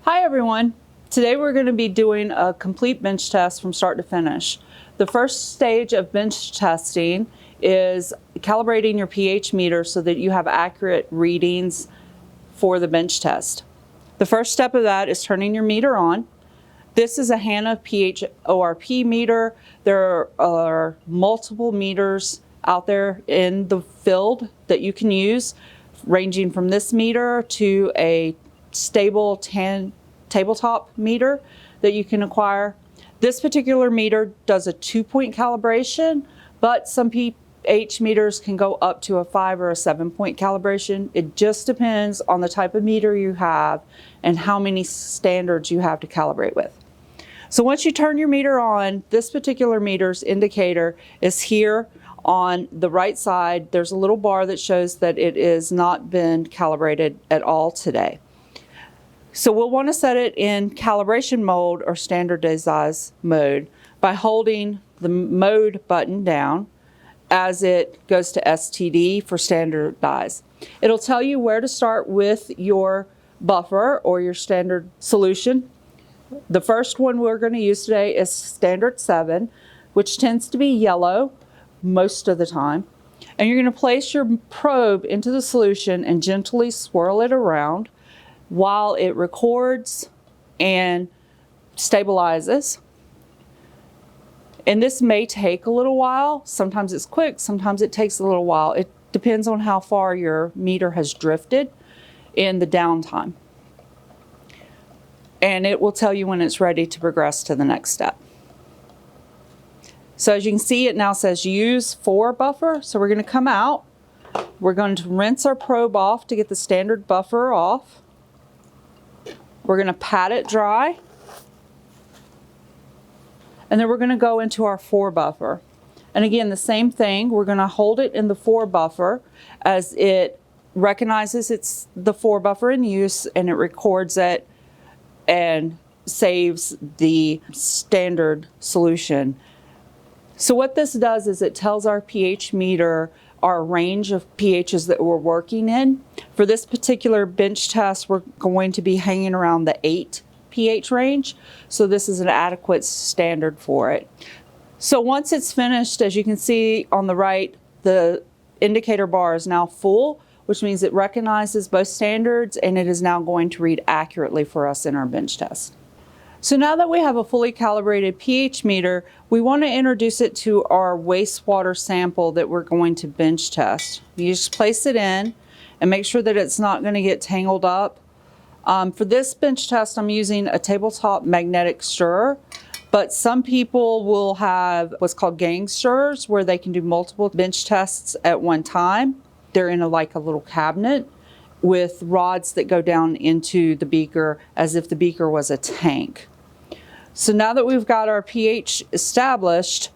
Hi everyone. Today we're going to be doing a complete bench test from start to finish. The first stage of bench testing is calibrating your pH meter so that you have accurate readings for the bench test. The first step of that is turning your meter on. This is a Hanna pH ORP meter. There are multiple meters out there in the field that you can use, ranging from this meter to a stable tabletop meter that you can acquire. This particular meter does a 2-point calibration, but some pH meters can go up to a 5 or a 7-point calibration. It just depends on the type of meter you have and how many standards you have to calibrate with. So once you turn your meter on, this particular meter's indicator is here on the right side. There's a little bar that shows that it has not been calibrated at all today. So we'll want to set it in calibration mode or standardized mode by holding the mode button down as it goes to STD for standardized. It'll tell you where to start with your buffer or your standard solution. The first one we're going to use today is standard 7, which tends to be yellow most of the time. And you're going to place your probe into the solution and gently swirl it around while it records and stabilizes. And this may take a little while. Sometimes it's quick, sometimes it takes a little while. It depends on how far your meter has drifted in the downtime. And it will tell you when it's ready to progress to the next step. So as you can see, it now says use for buffer. So we're going to come out. We're going to rinse our probe off to get the standard buffer off. We're going to pat it dry. And then we're going to go into our 4 buffer. And again, the same thing. We're going to hold it in the 4 buffer as it recognizes it's the 4 buffer in use, and it records it and saves the standard solution. So what this does is it tells our pH meter our range of pHs that we're working in. For this particular bench test, we're going to be hanging around the 8 pH range. So this is an adequate standard for it. So once it's finished, as you can see on the right, the indicator bar is now full, which means it recognizes both standards and it is now going to read accurately for us in our bench test. So now that we have a fully calibrated pH meter, we want to introduce it to our wastewater sample that we're going to bench test. You just place it in and make sure that it's not going to get tangled up. For this bench test, I'm using a tabletop magnetic stirrer, but some people will have what's called gang stirrers where they can do multiple bench tests at one time. They're in like a little cabinet with rods that go down into the beaker as if the beaker was a tank. So now that we've got our pH established,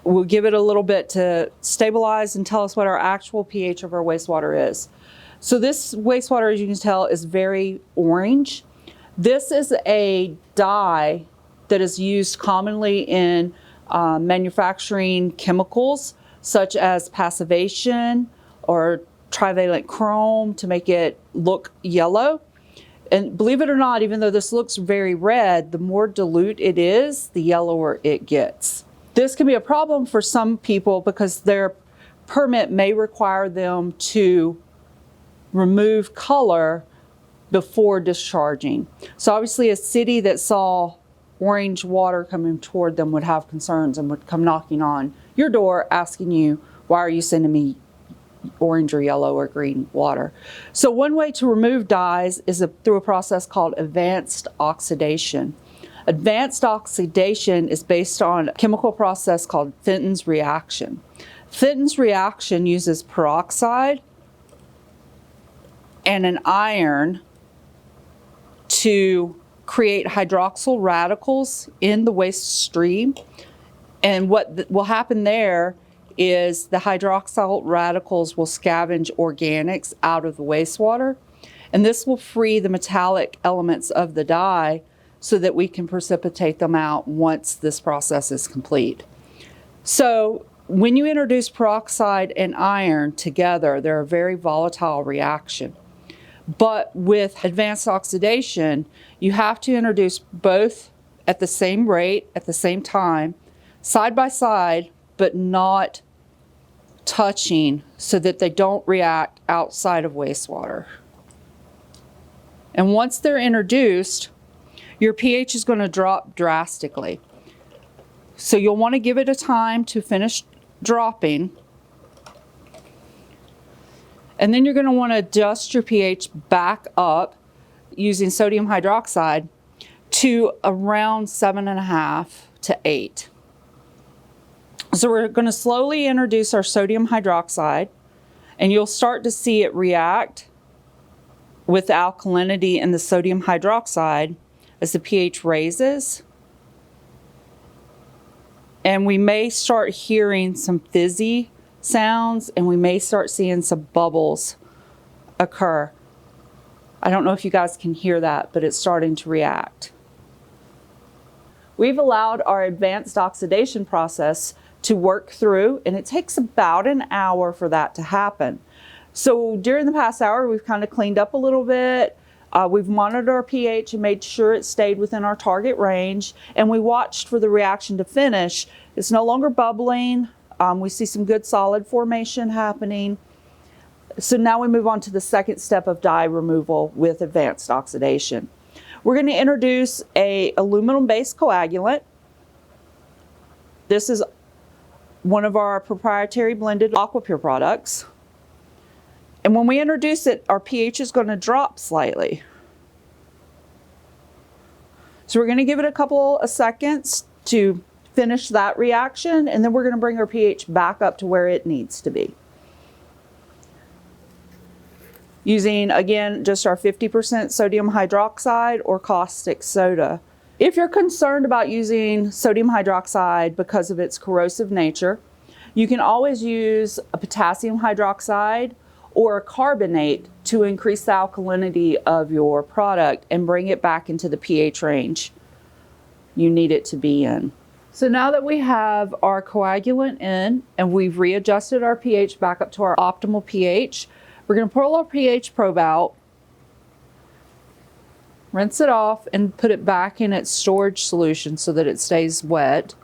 we'll give it a little bit to stabilize and tell us what our actual pH of our wastewater is. So this wastewater, as you can tell, is very orange. This is a dye that is used commonly in manufacturing chemicals such as passivation or trivalent chrome to make it look yellow. And believe it or not, even though this looks very red, the more dilute it is, the yellower it gets. This can be a problem for some people because their permit may require them to remove color before discharging. So obviously a city that saw orange water coming toward them would have concerns and would come knocking on your door asking you, why are you sending me orange or yellow or green water? So one way to remove dyes is through a process called advanced oxidation. Advanced oxidation is based on a chemical process called Fenton's reaction. Fenton's reaction uses peroxide and an iron to create hydroxyl radicals in the waste stream. And what will happen there is the hydroxyl radicals will scavenge organics out of the wastewater, and this will free the metallic elements of the dye so that we can precipitate them out once this process is complete. So when you introduce peroxide and iron together, they're a very volatile reaction. But with advanced oxidation, you have to introduce both at the same rate, at the same time, side by side, but not touching so that they don't react outside of wastewater. And once they're introduced, your pH is going to drop drastically. So you'll want to give it a time to finish dropping. And then you're going to want to adjust your pH back up using sodium hydroxide to around 7.5 to 8. So we're going to slowly introduce our sodium hydroxide, and you'll start to see it react with the alkalinity in the sodium hydroxide as the pH raises. And we may start hearing some fizzy sounds, and we may start seeing some bubbles occur. I don't know if you guys can hear that, but it's starting to react. We've allowed our advanced oxidation process to work through, and it takes about an hour for that to happen. So during the past hour, we've kind of cleaned up a little bit. We've monitored our pH and made sure it stayed within our target range, and we watched for the reaction to finish. It's no longer bubbling. We see some good solid formation happening. So now we move on to the second step of dye removal with advanced oxidation. We're going to introduce an aluminum-based coagulant. This is one of our proprietary blended AquaPure products. And when we introduce it, our pH is going to drop slightly. So we're going to give it a couple of seconds to finish that reaction, and then we're going to bring our pH back up to where it needs to be. Using, again, just our 50% sodium hydroxide or caustic soda. If you're concerned about using sodium hydroxide because of its corrosive nature, you can always use a potassium hydroxide or a carbonate to increase the alkalinity of your product and bring it back into the pH range you need it to be in. So now that we have our coagulant in and we've readjusted our pH back up to our optimal pH, we're going to pull our pH probe out, rinse it off, and put it back in its storage solution so that it stays wet.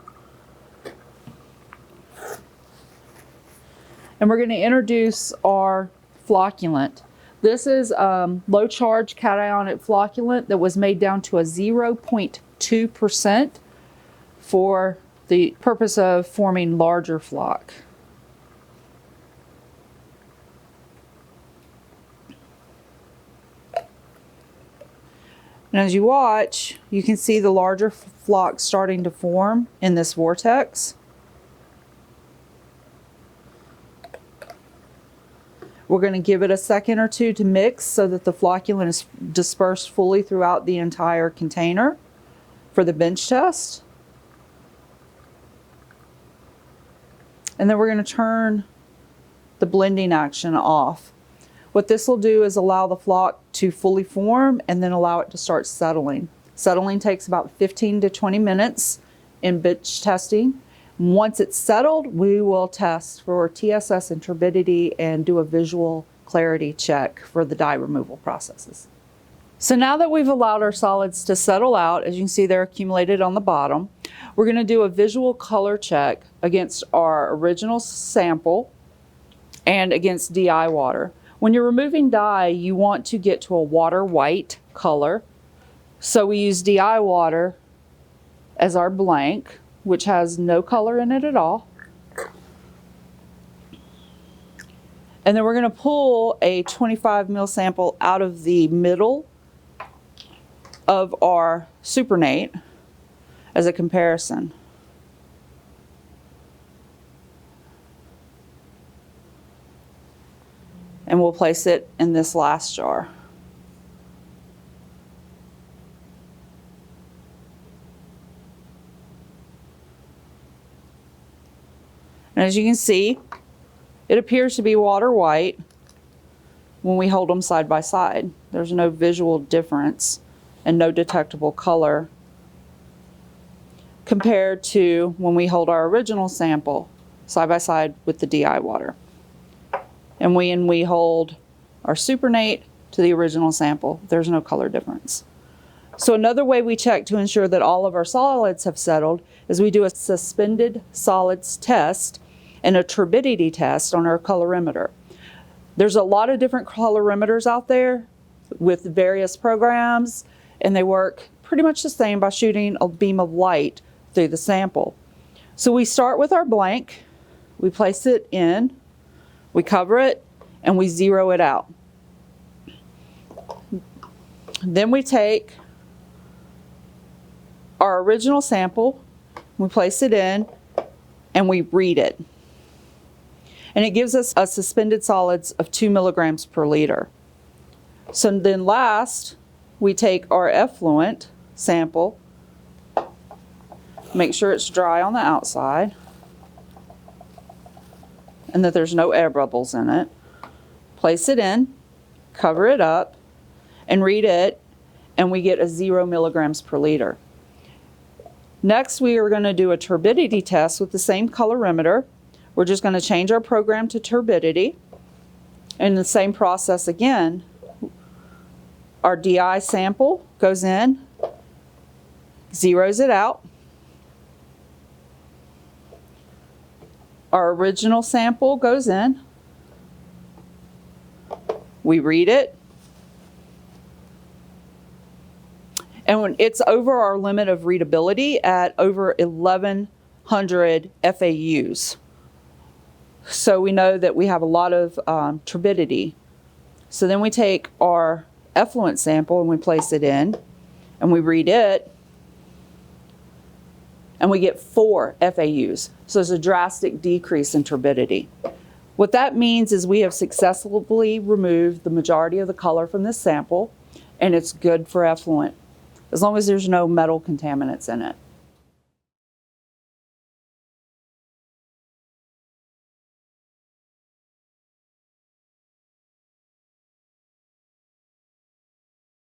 And we're going to introduce our flocculant. This is low charge cationic flocculant that was made down to a 0.2% for the purpose of forming larger flock. And as you watch, you can see the larger flock starting to form in this vortex. We're going to give it a second or two to mix so that the flocculant is dispersed fully throughout the entire container for the bench test. And then we're going to turn the blending action off. What this will do is allow the flock to fully form and then allow it to start settling. Settling takes about 15 to 20 minutes in bench testing. Once it's settled, we will test for TSS and turbidity and do a visual clarity check for the dye removal processes. So now that we've allowed our solids to settle out, as you can see they're accumulated on the bottom, we're going to do a visual color check against our original sample and against DI water. When you're removing dye, you want to get to a water white color. So we use DI water as our blank, which has no color in it at all. And then we're going to pull a 25 ml sample out of the middle of our supernate as a comparison. And we'll place it in this last jar. And as you can see, it appears to be water white when we hold them side by side. There's no visual difference and no detectable color compared to when we hold our original sample side by side with the DI water. And we hold our supernate to the original sample. There's no color difference. So another way we check to ensure that all of our solids have settled is we do a suspended solids test and a turbidity test on our colorimeter. There's a lot of different colorimeters out there with various programs, and they work pretty much the same by shooting a beam of light through the sample. So we start with our blank, we place it in, we cover it, and we zero it out. Then we take our original sample, we place it in, and we read it. And it gives us a suspended solids of 2 milligrams per liter. So then last, we take our effluent sample, make sure it's dry on the outside, and that there's no air bubbles in it. Place it in, cover it up, and read it, and we get a 0 milligrams per liter. Next, we are going to do a turbidity test with the same colorimeter. We're just going to change our program to turbidity. And the same process again. Our DI sample goes in, zeroes it out. Our original sample goes in. We read it. And when it's over our limit of readability at over 1,100 FAUs. So we know that we have a lot of turbidity. So then we take our effluent sample and we place it in, and we read it, and we get 4 FAUs. So there's a drastic decrease in turbidity. What that means is we have successfully removed the majority of the color from this sample, and it's good for effluent, as long as there's no metal contaminants in it.